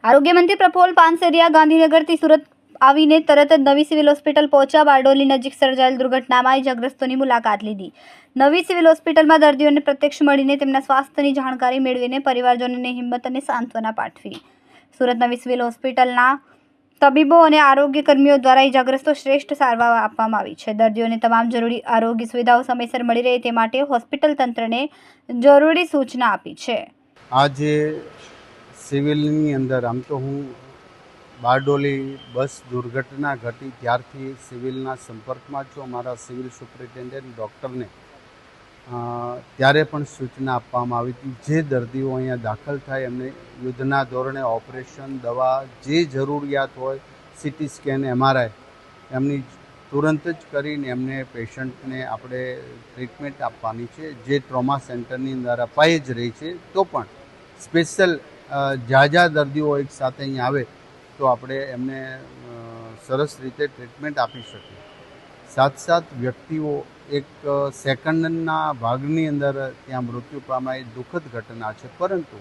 આરોગ્ય મંત્રી પ્રફુલ્લ પાનસેરિયા ગાંધીનગરથી સુરત આવીને તરત જ નવી સિવિલ હોસ્પિટલ પહોંચ્યા. બારડોલી નજીક સર્જાયેલ દુર્ઘટનામાં ઇજાગ્રસ્તોની મુલાકાત લીધી. નવી સિવિલ હોસ્પિટલમાં દર્દીઓને પ્રત્યક્ષ મળીને તેમના સ્વાસ્થ્યની જાણકારી મેળવીને પરિવારજનોને હિંમત અને સાંત્વના પાઠવી. સુરત નવી સિવિલ હોસ્પિટલના તબીબો અને આરોગ્ય કર્મીઓ દ્વારા ઇજાગ્રસ્તો શ્રેષ્ઠ સારવાર આપવામાં આવી છે. દર્દીઓને તમામ જરૂરી આરોગ્ય સુવિધાઓ સમયસર મળી રહે તે માટે હોસ્પિટલ તંત્રને જરૂરી સૂચના આપી છે. આજે સિવિલની અંદર આમ તો હું બારડોલી બસ દુર્ઘટના ઘટી ત્યારથી સિવિલના સંપર્કમાં છું. અમારા સિવિલ સુપ્રિન્ટેન્ડન્ટ ડૉક્ટરને ત્યારે પણ સૂચના આપવામાં આવી હતી, જે દર્દીઓ અહીંયા દાખલ થાય એમને યુદ્ધના ધોરણે ઓપરેશન, દવા, જે જરૂરિયાત હોય, સીટી સ્કેન, MRI એમની તુરંત જ કરીને એમને પેશન્ટને આપણે ટ્રીટમેન્ટ આપવાની છે, જે ટ્રોમા સેન્ટરની અંદર અપાઈ જ રહી છે. તો પણ સ્પેશિયલ જ્યાં દર્દીઓ એક સાથે અહીં આવે તો આપણે એમને સરસ રીતે ટ્રીટમેન્ટ આપી શકીએ. સાથ વ્યક્તિઓ એક સેકન્ડના ભાગની અંદર ત્યાં મૃત્યુ પામ્યા એ દુઃખદ ઘટના છે, પરંતુ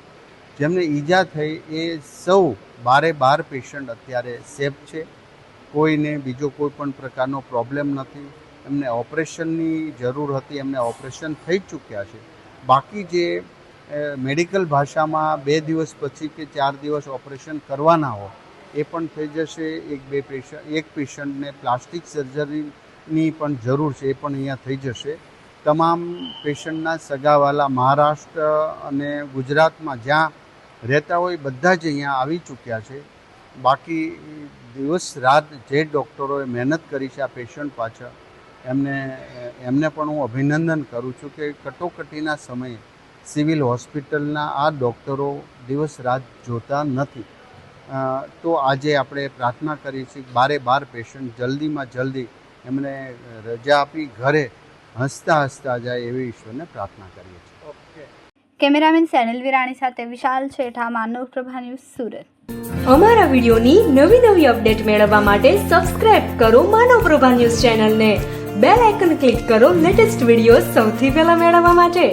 જેમને ઈજા થઈ એ સૌ 12 પેશન્ટ અત્યારે સેફ છે. કોઈને બીજો કોઈ પણ પ્રકારનો પ્રોબ્લેમ નથી. એમને ઓપરેશનની જરૂર હતી, એમને ઓપરેશન થઈ ચૂક્યા છે. બાકી જે મેડિકલ ભાષામાં 2 દિવસ પછી કે 4 દિવસ ઓપરેશન કરવાના હોય એ પણ થઈ જશે. એક પેશન્ટને પ્લાસ્ટિક સર્જરીની પણ જરૂર છે, એ પણ અહીંયા થઈ જશે. તમામ પેશન્ટના સગાવાલા મહારાષ્ટ્ર અને ગુજરાતમાં જ્યાં રહેતા હોય બધા જ અહીંયા આવી ચૂક્યા છે. બાકી દિવસ રાત જે ડૉક્ટરોએ મહેનત કરી છે આ પેશન્ટ પાછળ, એમને પણ હું અભિનંદન કરું છું કે કટોકટીના સમયે સિવિલ હોસ્પિટલના આ ડૉક્ટરો દિવસ રાત જોતા નથી. તો આજે આપણે પ્રાર્થના કરી છે કે 12 પેશન્ટ જલ્દીમાં જલ્દી એમને રજા આપી ઘરે હસતા જાય એવી ઈશ્વરને પ્રાર્થના કરીએ છીએ. કેમેરામેન સેનલ વિરાણી સાથે વિશાલ છેઠા, માનવ પ્રભા ન્યૂઝ, સુરત. અમારા વિડીયોની નવી અપડેટ મેળવવા માટે સબસ્ક્રાઇબ કરો માનવ પ્રભા ન્યૂઝ ચેનલને. બેલ આઇકન ક્લિક કરો લેટેસ્ટ વિડીયો સૌથી પહેલા મેળવવા માટે.